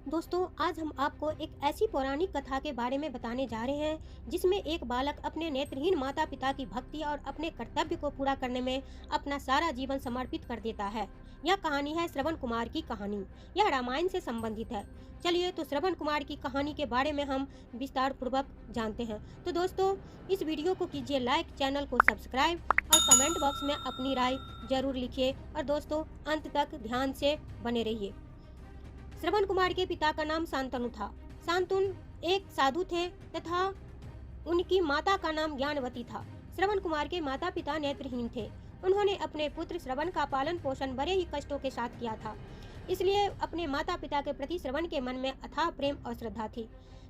दोस्तों, आज हम आपको एक ऐसी पौराणिक कथा के बारे में बताने जा रहे हैं जिसमें एक बालक अपने नेत्रहीन माता पिता की भक्ति और अपने कर्तव्य को पूरा करने में अपना सारा जीवन समर्पित कर देता है। यह कहानी है श्रवण कुमार की कहानी। यह रामायण से संबंधित है। चलिए तो श्रवण कुमार की कहानी के बारे में हम विस्तार पूर्वक जानते हैं। तो दोस्तों, इस वीडियो को कीजिए लाइक, चैनल को सब्सक्राइब और कमेंट बॉक्स में अपनी राय जरूर लिखिए और दोस्तों अंत तक ध्यान से बने रहिए। श्रवण कुमार के पिता का नाम शांतनु था। शांतनु एक साधु थे तथा उनकी माता का नाम ज्ञानवती था। श्रवण कुमार के माता पिता नेत्रहीन थे। उन्होंने अपने पुत्र श्रवण का पालन पोषण बड़े ही कष्टों के साथ किया था। इसलिए अपने माता पिता के प्रति श्रवण के मन में अथाह प्रेम और श्रद्धा थी।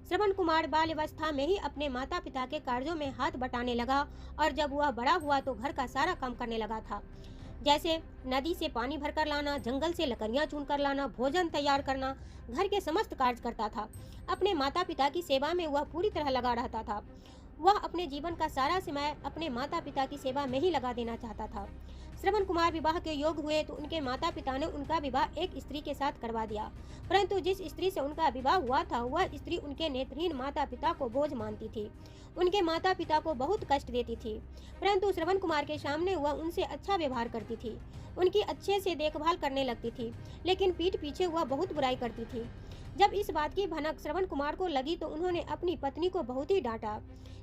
श्रवण कुमार बाल्यावस्था में ही अपने माता पिता के कार्यों में हाथ बटाने लगा और जब वह बड़ा हुआ तो घर का सारा काम करने लगा था, जैसे नदी से पानी भरकर लाना, जंगल से लकड़ियां चुन कर लाना, भोजन तैयार करना, घर के समस्त कार्य करता था। अपने माता पिता की सेवा में वह पूरी तरह लगा रहता था। वह अपने जीवन का सारा समय अपने माता पिता की सेवा में ही लगा देना चाहता था। श्रवण कुमार विवाह के योग्य हुए तो उनके माता पिता ने उनका विवाह एक स्त्री के साथ करवा दिया, परंतु जिस स्त्री से उनका विवाह हुआ था वह स्त्री उनके नेत्रहीन माता पिता को बोझ मानती थी। उनके माता पिता को बहुत कष्ट देती थी, परंतु श्रवण कुमार के सामने वह उनसे अच्छा व्यवहार करती थी, उनकी अच्छे से देखभाल करने लगती थी, लेकिन पीठ पीछे वह बहुत बुराई करती थी। जब इस बात की भनक श्रवण कुमार को लगी तो उन्होंने अपनी पत्नी को बहुत ही डांटा,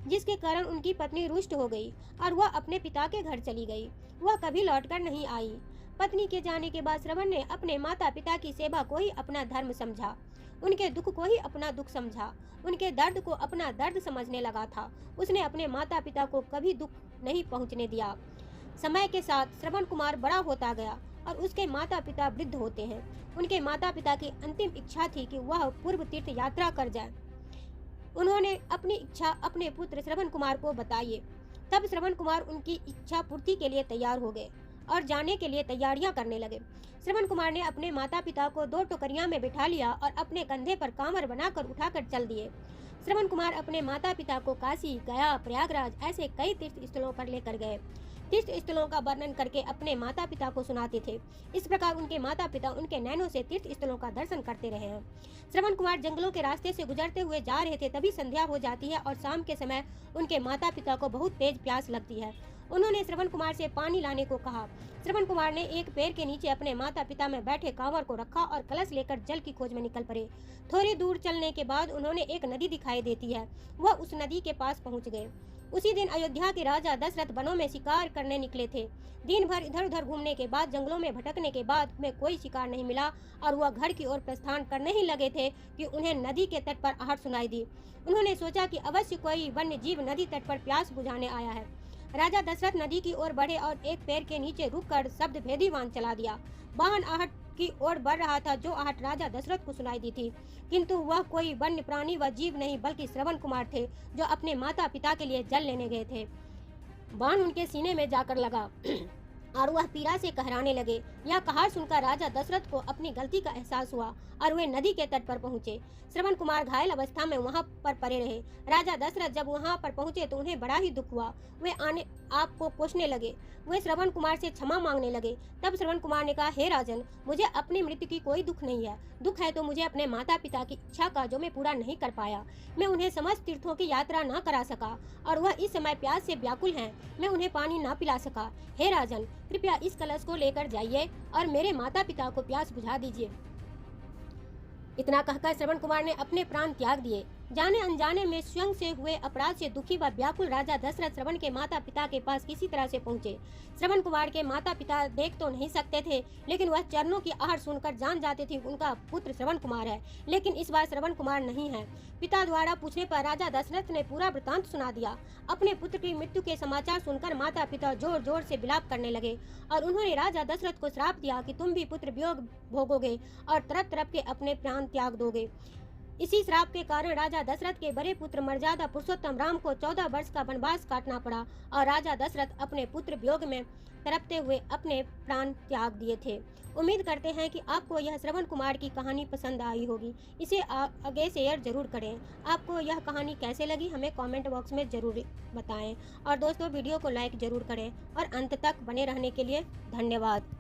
जिसके कारण उनकी पत्नी रुष्ट हो गई और वह अपने पिता के घर चली गई। वह कभी लौटकर नहीं आई। पत्नी के जाने के बाद श्रवण ने अपने माता पिता की सेवा को ही अपना धर्म समझा, उनके दुख को ही अपना दुख समझा, उनके दर्द को अपना दर्द समझने लगा था। उसने अपने माता पिता को कभी दुख नहीं पहुंचने दिया। समय के साथ श्रवण कुमार बड़ा होता गया और उसके माता पिता वृद्ध होते हैं। उनके माता पिता की अंतिम इच्छा थी कि वह पूर्व तीर्थ यात्रा कर जाए। उन्होंने अपनी इच्छा अपने पुत्र श्रवण कुमार को बताई। तब श्रवण कुमार उनकी इच्छा पूर्ति के लिए तैयार हो गए और जाने के लिए तैयारियां करने लगे। श्रवण कुमार ने अपने माता पिता को 2 टोकरियां में बिठा लिया और अपने कंधे पर कांवर बनाकर उठाकर चल दिए। श्रवण कुमार अपने माता पिता को काशी, गया, प्रयागराज ऐसे कई तीर्थ स्थलों पर लेकर गए। तीर्थ स्थलों का वर्णन करके अपने माता पिता को सुनाते थे। इस प्रकार उनके माता पिता उनके नैनों से तीर्थ स्थलों का दर्शन करते रहे हैं। श्रवण कुमार जंगलों के रास्ते से गुजरते हुए जा रहे थे, तभी संध्या हो जाती है और शाम के समय उनके माता पिता को बहुत तेज प्यास लगती है। उन्होंने श्रवण कुमार से पानी लाने को कहा। श्रवण कुमार ने एक पेड़ के नीचे अपने माता पिता में बैठे कांवर को रखा और कलश लेकर जल की खोज में निकल पड़े। थोड़ी दूर चलने के बाद उन्होंने एक नदी दिखाई देती है, वह उस नदी के पास पहुंच गए। उसी दिन अयोध्या के राजा दशरथ वनों में शिकार करने निकले थे। दिन भर इधर उधर घूमने के बाद, जंगलों में भटकने के बाद में कोई शिकार नहीं मिला और वह घर की ओर प्रस्थान करने ही लगे थे कि उन्हें नदी के तट पर आहट सुनाई दी। उन्होंने सोचा कि अवश्य कोई वन्य जीव नदी तट पर प्यास बुझाने आया है। राजा दशरथ नदी की ओर बढ़े और एक पेड़ के नीचे रुककर शब्द भेदी वाहन चला दिया। वाहन आहट की ओर बढ़ रहा था, जो आहट राजा दशरथ को सुनाई दी थी, किंतु वह कोई वन्य प्राणी व जीव नहीं बल्कि श्रवण कुमार थे, जो अपने माता पिता के लिए जल लेने गए थे। बाण उनके सीने में जाकर लगा और वह पीड़ा से कहराने लगे। यह कहार सुनकर राजा दशरथ को अपनी गलती का एहसास हुआ और वे नदी के तट पर पहुंचे। श्रवण कुमार घायल अवस्था में वहां पर पड़े रहे। राजा दशरथ जब वहां पर पहुंचे तो उन्हें बड़ा ही दुख हुआ। वे आने आप को कोसने लगे। वे श्रवण कुमार से क्षमा मांगने लगे। तब श्रवण कुमार ने कहा, हे राजन, मुझे अपनी मृत्यु की कोई दुख नहीं है। दुख है तो मुझे अपने माता पिता की इच्छा का, जो मैं पूरा नहीं कर पाया। मैं उन्हें समस्त तीर्थों की यात्रा न करा सका और वह इस समय प्यास से व्याकुल हैं। मैं उन्हें पानी न पिला सका। हे राजन, कृपया इस कलश को लेकर जाइए और मेरे माता पिता को प्यास बुझा दीजिए। इतना कहकर श्रवण कुमार ने अपने प्राण त्याग दिए। जाने अनजाने में स्वयं से हुए अपराध से दुखी व व्याकुल राजा दशरथ श्रवण के माता पिता के पास किसी तरह से पहुंचे। श्रवण कुमार के माता पिता देख तो नहीं सकते थे, लेकिन वह चरणों की आहट सुनकर जान जाते थे उनका पुत्र श्रवण कुमार है, लेकिन इस बार श्रवण कुमार नहीं है। पिता द्वारा पूछने पर राजा दशरथ ने पूरा वृतांत सुना दिया। अपने पुत्र की मृत्यु के समाचार सुनकर माता पिता जोर जोर से विलाप करने लगे और उन्होंने राजा दशरथ को श्राप दिया कि तुम भी पुत्र वियोग भोगोगे और तरफ तरफ के अपने प्राण त्याग दोगे। इसी श्राप के कारण राजा दशरथ के बड़े पुत्र मर्यादा पुरुषोत्तम राम को 14 वर्ष का वनवास काटना पड़ा और राजा दशरथ अपने पुत्र वियोग में तड़पते हुए अपने प्राण त्याग दिए थे। उम्मीद करते हैं कि आपको यह श्रवण कुमार की कहानी पसंद आई होगी। इसे आगे शेयर जरूर करें। आपको यह कहानी कैसे लगी हमें कमेंट बॉक्स में जरूर बताएं और दोस्तों वीडियो को लाइक जरूर करें और अंत तक बने रहने के लिए धन्यवाद।